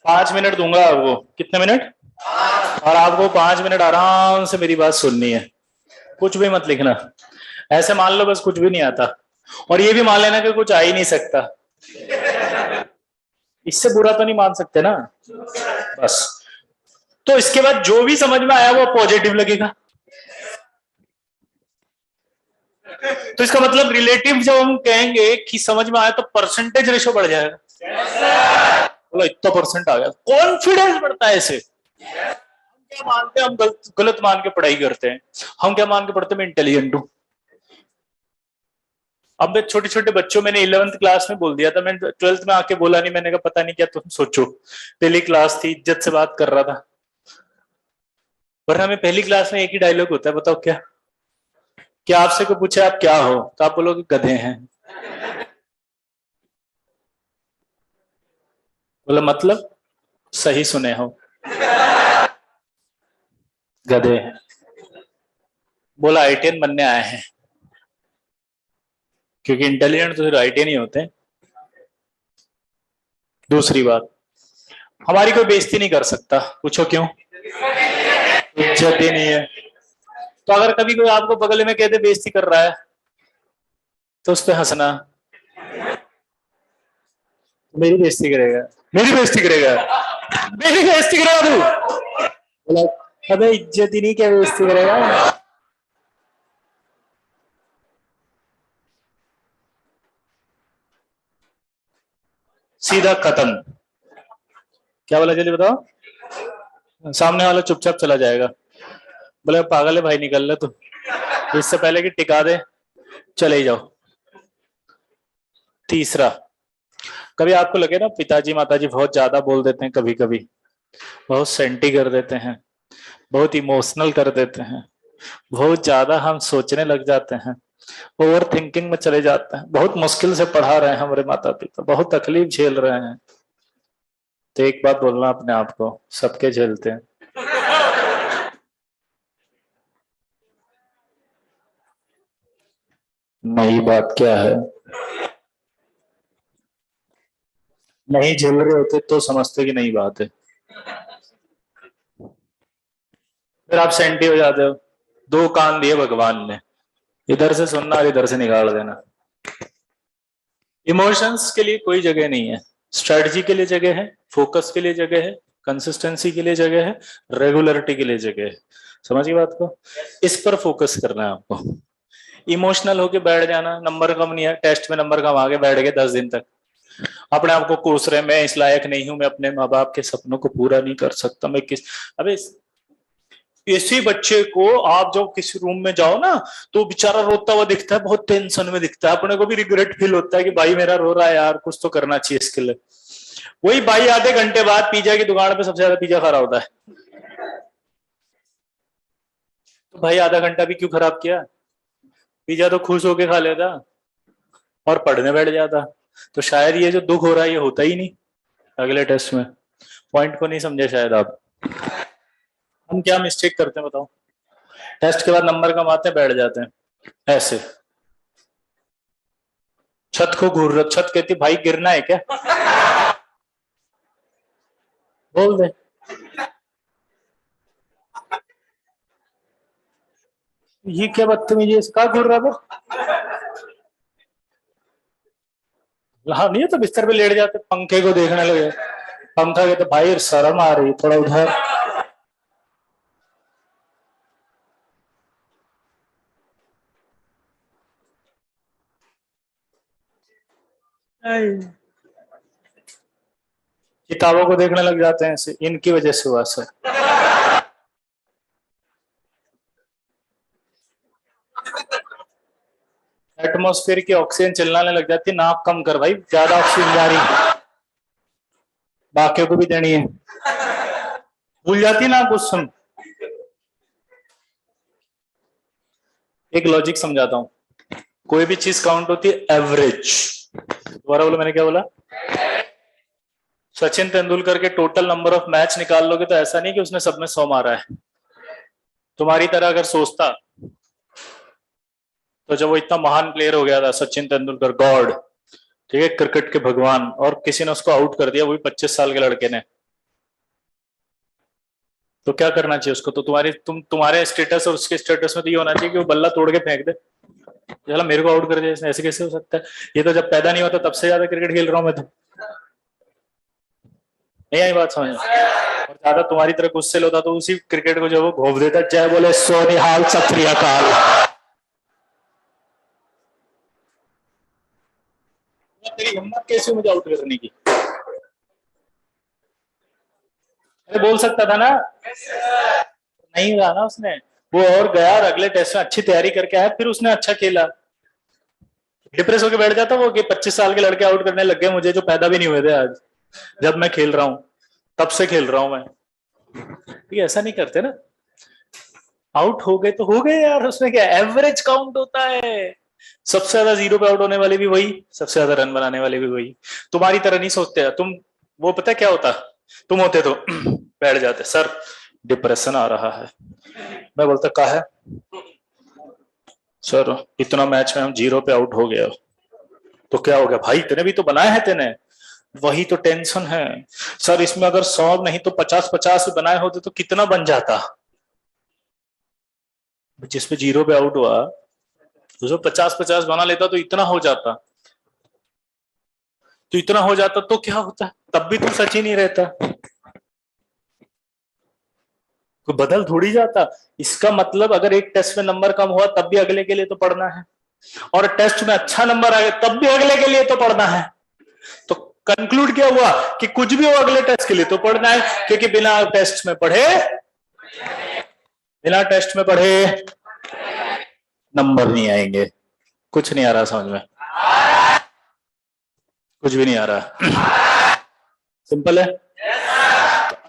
5 minute दूंगा आपको। कितने मिनट? और आपको 5 मिनट आराम से मेरी बात सुननी है, कुछ भी मत लिखना। ऐसे मान लो बस कुछ भी नहीं आता, और ये भी मान लेना कि कुछ आ ही नहीं सकता। इससे बुरा तो नहीं मान सकते ना, बस। तो इसके बाद जो भी समझ में आया वो पॉजिटिव लगेगा। तो इसका मतलब रिलेटिव जब हम कहेंगे कि समझ में आया तो परसेंटेज रेशो बढ़ जाएगा। बोला इतना परसेंट आ गया, कॉन्फिडेंस बढ़ता है ऐसे। हम क्या मानते हैं, हम गलत मान के पढ़ाई करते हैं। हम क्या मान के पढ़ते हैं, मैं इंटेलिजेंट हूं। अब मैं छोटे छोटे बच्चों, मैंने 11th क्लास में बोल दिया था, मैंने 12th में आके बोला नहीं, मैंने कहा पता नहीं क्या तुम सोचो। पहली क्लास थी, इज्जत से बात कर रहा था। वरना में पहली क्लास में एक ही डायलॉग होता है, बताओ क्या? क्या आपसे को पूछे आप क्या हो, तो आप बोलोगे गधे हैं। बोला मतलब? सही सुने हो, गधे हैं। बोला आईटीएन बनने आए हैं, क्योंकि इंटेलिजेंट तो सिर्फ आईटीएन ही होते हैं। दूसरी बात, हमारी कोई बेइज्जती नहीं कर सकता। पूछो क्यों? इज्जत ही नहीं है। तो अगर कभी कोई आपको बगल में कहते बेइज्जती कर रहा है, तो उस पर हंसना। मेरी बेइज्जती करेगा, मेरी बेइज्जती करेगा, मेरी बेइज्जती करेगा तू। बोला अबे इज्जत ही नहीं, क्या बेइज्जती करेगा? सीधा खत्म। क्या बोला, जल्दी बताओ। सामने वाला चुपचाप चला जाएगा। बोले पागल है भाई, निकल ले तू, इससे पहले कि टिका दे चले ही जाओ। तीसरा, कभी आपको लगे ना पिताजी माताजी बहुत ज्यादा बोल देते हैं, कभी कभी बहुत सेंटी कर देते हैं, बहुत इमोशनल कर देते हैं, बहुत ज्यादा हम सोचने लग जाते हैं, ओवर थिंकिंग में चले जाते हैं, बहुत मुश्किल से पढ़ा रहे हैं हमारे माता पिता, बहुत तकलीफ झेल रहे हैं, तो एक बात बोलना अपने आप को, सबके झेलते हैं। नई बात क्या है? नहीं झेल रहे होते तो समझते कि नई बात है। फिर आप सेंटी हो जाते हो। दो कान दिए भगवान ने, इधर से सुनना और इधर से निकाल देना। इमोशंस के लिए कोई जगह नहीं है, स्ट्रेटजी के लिए जगह है, फोकस के लिए जगह है, कंसिस्टेंसी के लिए जगह है, रेगुलरिटी के लिए जगह है। समझिए बात को, इस पर फोकस करना है आपको। इमोशनल होके बैठ जाना, नंबर कम नहीं है, टेस्ट में नंबर कम आ गए, बैठ गए 10 दिन तक अपने आप को कोस रहे, मैं इस लायक नहीं हूं, मैं अपने माँ बाप के सपनों को पूरा नहीं कर सकता, मैं किस। अबे इसी बच्चे को आप जब किसी रूम में जाओ ना, तो बेचारा रोता हुआ दिखता है, बहुत टेंशन में दिखता है, अपने को भी रिग्रेट फील होता है कि भाई मेरा रो रहा है यार, कुछ तो करना चाहिए इसके लिए। वही भाई आधे घंटे बाद पिज्जा की दुकान पे सबसे ज्यादा पिज्जा खा रहा होता है। तो भाई आधा घंटा भी क्यों खराब किया? पिज्जा तो खुश होके खा लेता और पढ़ने बैठ जाता। तो शायद ये जो दुख हो रहा है ये होता ही नहीं अगले टेस्ट में। पॉइंट को नहीं समझे शायद आप। हम क्या मिस्टेक करते हैं बताओ? टेस्ट के बाद नंबर कम आते हैं, बैठ जाते हैं ऐसे, छत को घूर रहे, छत कहती भाई गिरना है क्या? बोल दे। ये क्या बदतमीजी, इसका घूर रहा था। हाँ नहीं तो बिस्तर पे लेट जाते, पंखे को देखने लगे, पंखा कहते भाई शर्म आ रही, थोड़ा उधर। किताबों को देखने लग जाते हैं ऐसे, इनकी वजह से हुआ सर। एटमोस्फेयर की ऑक्सीजन चिल्लाने लग जाती है, नाक कम कर भाई, ज्यादा ऑक्सीजन जा रही है, बाकियों को भी देनी है। भूल जाती है ना कुछ सुन। एक लॉजिक समझाता हूं, कोई भी चीज काउंट होती है एवरेज। दोबारा बोलो, मैंने क्या बोला? सचिन तेंदुलकर के टोटल नंबर ऑफ मैच निकाल लोगे तो ऐसा नहीं कि उसने सब में 100 मारा है। तुम्हारी तरह अगर सोचता, तो जब वो इतना महान प्लेयर हो गया था सचिन तेंदुलकर, गॉड, ठीक है, क्रिकेट के भगवान, और किसी ने उसको आउट कर दिया, वही 25 साल के लड़के ने, तो क्या करना चाहिए उसको? तो तुम्हारे स्टेटस और उसके स्टेटस में तो ये होना चाहिए कि वो बल्ला तोड़ के फेंक दे, चला मेरे को आउट कर दे। ऐसे कैसे हो सकता है? ये तो जब पैदा नहीं होता तब से ज्यादा क्रिकेट खेल रहा हूं मैं तो। नहीं आई बात समझ में? और ज्यादा तुम्हारी तरह गुस्से होता तो उसी क्रिकेट को जो वो घोप देता, जय बोले सो निहाल सत श्री अकाल। तेरी हिम्मत कैसी मुझे आउट करने की? अरे बोल सकता था ना, नहीं रहा ना उसने वो, और गया और अगले टेस्ट में अच्छी तैयारी करके आया, फिर उसने अच्छा खेला। डिप्रेस होकर बैठ जाता वो कि 25 साल के लड़के आउट करने लग गए मुझे, जो पैदा भी नहीं हुए थे आज, जब मैं खेल रहा हूं, तब से खेल रहा हूं मैं। ये ऐसा नहीं करते ना, आउट हो गए तो हो गए यार, उसमें क्या, एवरेज काउंट होता है। सबसे ज्यादा जीरो पे आउट होने वाले भी वही, सबसे ज्यादा रन बनाने वाले भी वही। तुम्हारी तरह नहीं सोचते तुम। वो पता क्या होता, तुम होते तो बैठ जाते, सर डिप्रेशन आ रहा है। मैं बोलता क्या है सर, इतना मैच में हम जीरो पे आउट हो गया। तो क्या हो गया भाई, तेने भी तो बनाया है तेने। वही तो टेंशन है सर, इसमें अगर 100 नहीं तो 50-50 बनाए होते तो कितना बन जाता। जिसपे जीरो पे आउट हुआ उसको 50-50 बना लेता तो इतना हो जाता, तो इतना हो जाता तो क्या होता, तब भी तुम सच ही नहीं रहता, कोई बदल थोड़ी जाता। इसका मतलब अगर एक टेस्ट में नंबर कम हुआ तब भी अगले के लिए तो पढ़ना है, और टेस्ट में अच्छा नंबर आ गया तब भी अगले के लिए तो पढ़ना है। तो कंक्लूड क्या हुआ कि कुछ भी हो अगले टेस्ट के लिए तो पढ़ना है, क्योंकि बिना टेस्ट में पढ़े, बिना टेस्ट में पढ़े नंबर नहीं आएंगे। कुछ नहीं आ रहा समझ में? कुछ भी नहीं आ रहा, सिंपल है।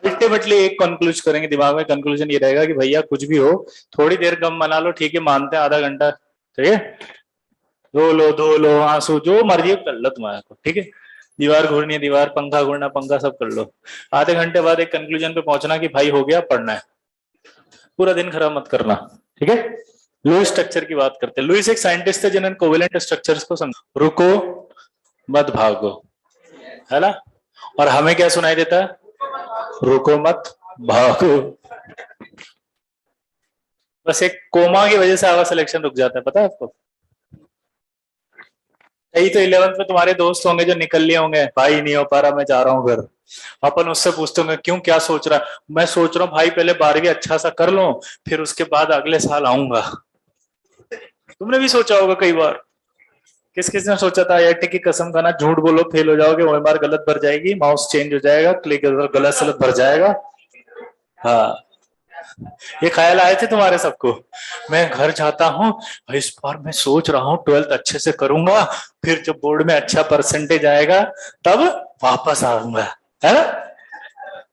अल्टीमेटली एक कंक्लूज करेंगे दिमाग में, कंक्लूजन ये रहेगा कि भैया कुछ भी हो, थोड़ी देर कम बना लो ठीक है, मानते हैं आधा घंटा, ठीक है, रो लो धो लो आंसू जो मर्जी कर लो तुम्हारे को, ठीक है, दीवार घूरनी है दीवार, पंखा घूरना पंखा, सब कर लो। आधे घंटे बाद एक कंक्लूजन पे पहुंचना कि भाई हो गया, पढ़ना है, पूरा दिन खराब मत करना, ठीक है। लुईस स्ट्रक्चर की बात करते हैं। लुईस एक साइंटिस्ट थे जिन्होंने कोवेलेंट स्ट्रक्चर्स को समझा। रुको मत भागो, है ना, और हमें क्या सुनाई देता है, रुको मत भागो। बस एक कोमा की वजह से आवाज सिलेक्शन रुक जाता है, पता है आपको? यही तो 11th में तुम्हारे दोस्त होंगे जो निकल लिए होंगे, भाई नहीं हो पा रहा मैं जा रहा हूँ घर। अपन उससे पूछते होंगे क्यों, क्या सोच रहा है? मैं सोच रहा हूँ भाई पहले 12वीं अच्छा सा कर लो, फिर उसके बाद अगले साल आऊंगा। तुमने भी सोचा होगा कई बार। किस किस ने सोचा था आईआईटी की कसम खाना, झूठ बोलो फेल हो जाओगे, ओएमआर गलत भर जाएगी, माउस चेंज हो जाएगा, क्लिक गलत सलत भर जाएगा। हाँ, ये ख्याल आए थे तुम्हारे सबको? मैं घर जाता हूँ, इस बार मैं सोच रहा हूँ 12th अच्छे से करूंगा, फिर जब बोर्ड में अच्छा परसेंटेज आएगा तब वापस आऊंगा, है ना?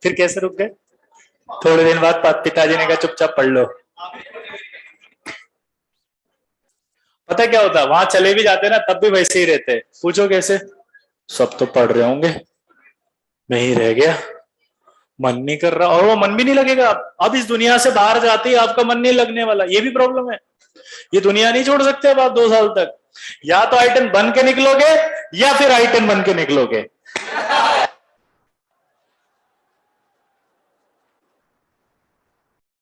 फिर कैसे रुक गए? थोड़े दिन बाद पिताजी ने कहा चुपचाप पढ़ लो। पता क्या होता, वहां चले भी जाते ना तब भी वैसे ही रहते। पूछो कैसे? सब तो पढ़ रहे होंगे, मैं ही रह गया, मन नहीं कर रहा, और वो मन भी नहीं लगेगा। अब इस दुनिया से बाहर जाते ही आपका मन नहीं लगने वाला, ये भी प्रॉब्लम है। ये दुनिया नहीं छोड़ सकते अब आप 2 साल तक, या तो I10 बन के निकलोगे या फिर I10 बन के निकलोगे।